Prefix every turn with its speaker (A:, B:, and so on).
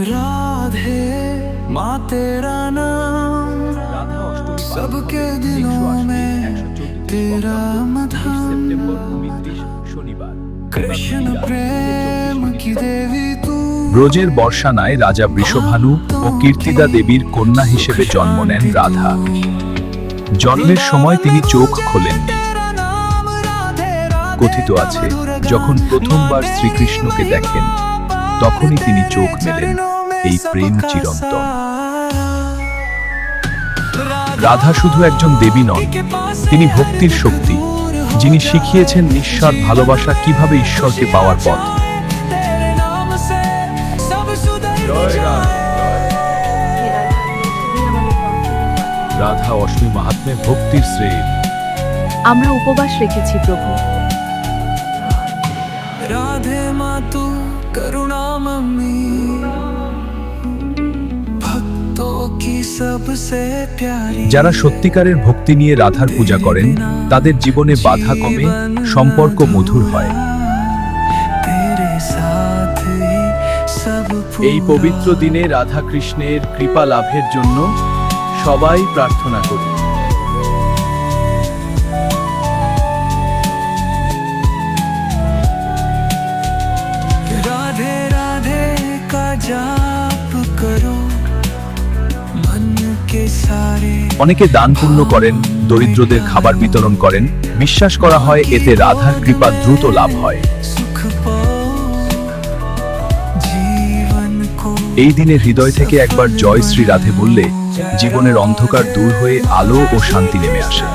A: राधे माँ तेरा नाम सबके दिलों में तेरा मधाम कृष्ण प्रेम की देवी तू
B: ব্রজের বর্ষানায় রাজা বৃষভানু ও কীর্তিদা দেবীর কন্যা হিসেবে জন্ম নেন রাধা। জন্মের সময় তিনি চোখ খোলেননি। কথিত আছে, যখন প্রথমবার শ্রীকৃষ্ণকে দেখেন তখনই তিনি চোখ মেলেন। এই প্রেম চিরন্তন। রাধা শুধু একজন দেবী নন, তিনি ভক্তির শক্তি, যিনি শিখিয়েছেন নিঃস্বার্থ ভালোবাসা কিভাবে ঈশ্বরকে পাওয়ার পথ। রাধা অষ্টমী মাহাত্ম্যে ভক্তির শ্রেয়।
C: আমরা উপবাস রেখেছি প্রভু।
A: राधे माँ तू करुणा मम्मी भक्तों की सबसे प्यारी।
B: যারা সত্যিকারের ভক্তি নিয়ে রাধার পূজা করেন তাদের জীবনে বাধা কমে, সম্পর্ক মধুর হয়।
A: तेरे साथ ही सब
B: এই পবিত্র দিনে রাধা কৃষ্ণের কৃপা লাভের জন্য সবাই প্রার্থনা করি।
A: राधे राधे का जाप करो मन के सारे।
B: অনেকে দান পুণ্য করেন, দরিদ্রদের খাবার বিতরণ করেন। বিশ্বাস করা হয় এতে রাধার কৃপা দ্রুত লাভ হয়।
A: सुख पाओ जीवन को।
B: এই দিনে হৃদয় থেকে একবার জয় শ্রী রাধে বললে জীবনের অন্ধকার দূর হয়ে আলো ও শান্তি নেমে আসে।